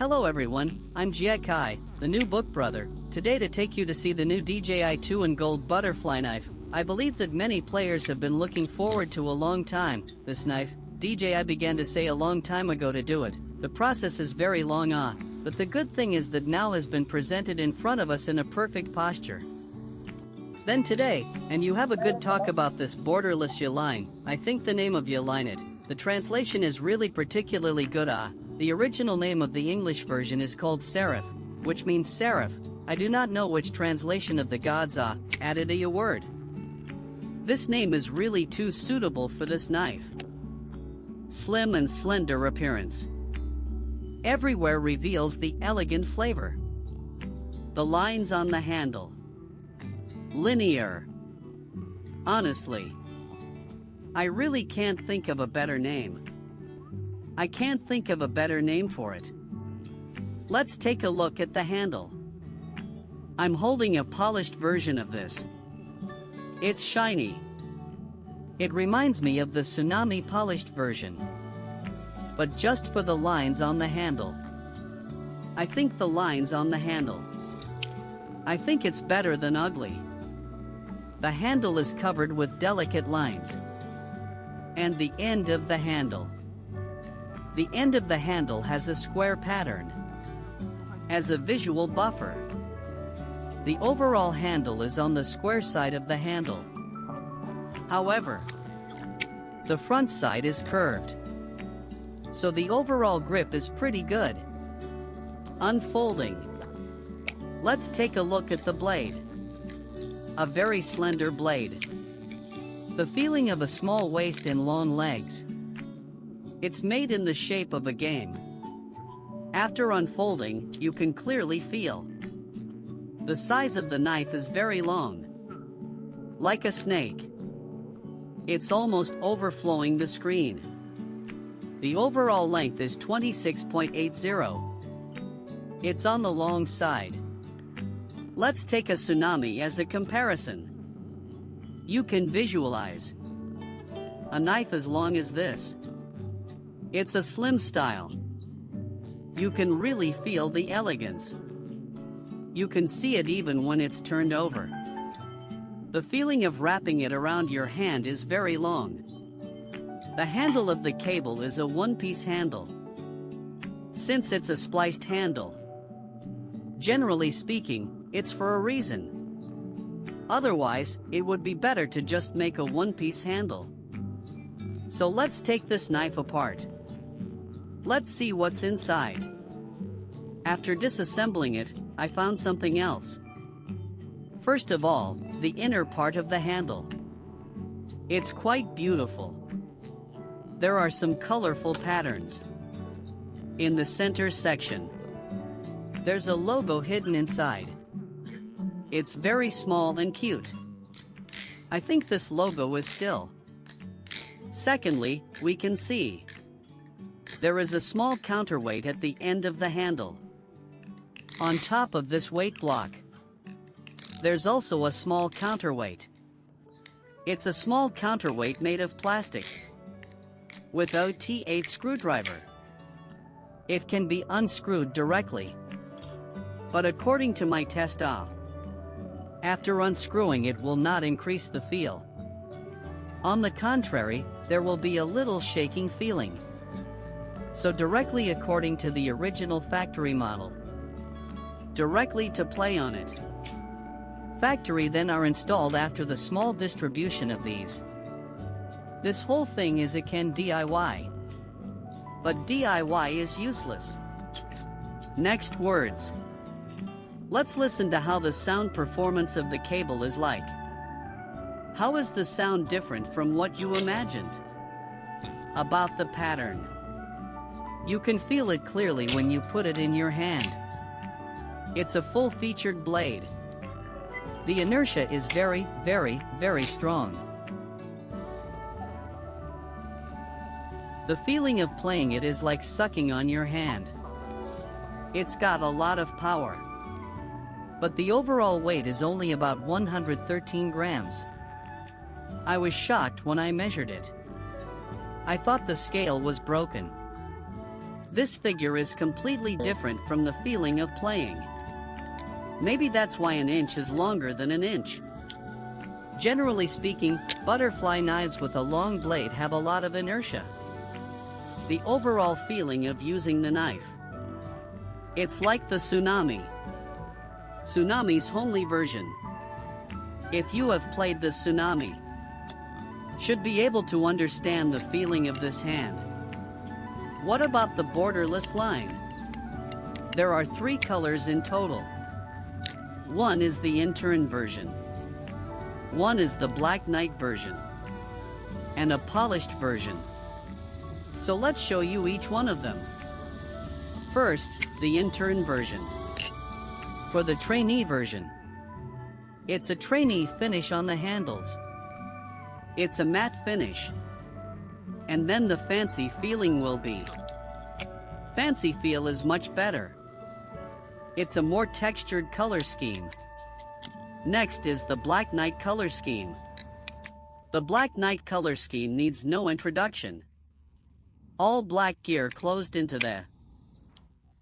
Hello everyone, I'm Jie Kai, the new book brother, today to take you to see the new DJI 2 Gold butterfly knife. I believe that many players have been looking forward to a long time. This knife, DJI began to say a long time ago to do it. The process is very long but the good thing is that now has been presented in front of us in a perfect posture. Then today, and you have a good talk about this borderless Yaline. I think the name of Yaline the translation is really particularly good. The original name of the English version is called Seraph, which means seraph. I do not know which translation of the gods added a word. This name is really too suitable for this knife. Slim and slender appearance. Everywhere reveals the elegant flavor. The lines on the handle. Linear. Honestly, I really can't think of a better name. I can't think of a better name for it. Let's take a look at the handle. I'm holding a polished version of this. It's shiny. It reminds me of the Tsunami polished version. But just for the lines on the handle. I think the lines on the handle. I think it's better than ugly. The handle is covered with delicate lines. And the end of the handle. The end of the handle has a square pattern. As a visual buffer. The overall handle is on the square side of the handle. However, the front side is curved. So the overall grip is pretty good. Unfolding. Let's take a look at the blade. A very slender blade. The feeling of a small waist and long legs. It's made in the shape of a game. After unfolding, you can clearly feel. The size of the knife is very long. Like a snake. It's almost overflowing the screen. The overall length is 26.80. It's on the long side. Let's take a Tsunami as a comparison. You can visualize a knife as long as this. It's a slim style. You can really feel the elegance. You can see it even when it's turned over. The feeling of wrapping it around your hand is very long. The handle of the cable is a one-piece handle. Since it's a spliced handle, generally speaking, it's for a reason. Otherwise, it would be better to just make a one-piece handle. So let's take this knife apart. Let's see what's inside. After disassembling it, I found something else. First of all, the inner part of the handle. It's quite beautiful. There are some colorful patterns. In the center section, there's a logo hidden inside. It's very small and cute. I think this logo is still. Secondly, we can see there is a small counterweight at the end of the handle. On top of this weight block, there's also a small counterweight. It's a small counterweight made of plastic with a T8 screwdriver. It can be unscrewed directly. But according to my test, after unscrewing it will not increase the feel. On the contrary, there will be a little shaking feeling. So directly according to the original factory model. Directly to play on it. Factory then are installed after the small distribution of these. This whole thing is a can DIY. But DIY is useless. Next words. Let's listen to how the sound performance of the cable is like. How is the sound different from what you imagined? About the pattern. You can feel it clearly when you put it in your hand. It's a full-featured blade. The inertia is very, very, very strong. The feeling of playing it is like sucking on your hand. It's got a lot of power. But the overall weight is only about 113 grams. I was shocked when I measured it. I thought the scale was broken. This figure is completely different from the feeling of playing. Maybe that's why an inch is longer than an inch. Generally speaking, butterfly knives with a long blade have a lot of inertia. The overall feeling of using the knife. It's like the Tsunami. Tsunami's homely version. If you have played the Tsunami, should be able to understand the feeling of this hand. What about the borderless line? There are 3 colors in total. One is the intern version. One is the Black Knight version. And a polished version. So let's show you each one of them. First, the intern version. For the trainee version, it's a trainee finish on the handles. It's a matte finish. And then the fancy feeling will be. Fancy feel is much better. It's a more textured color scheme. Next is the Black Knight color scheme. The Black Knight color scheme needs no introduction. All black gear closed into the.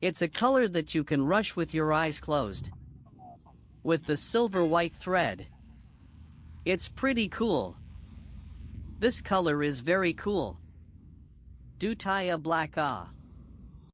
It's a color that you can rush with your eyes closed. With the silver white thread. It's pretty cool. This color is very cool. Do tie a black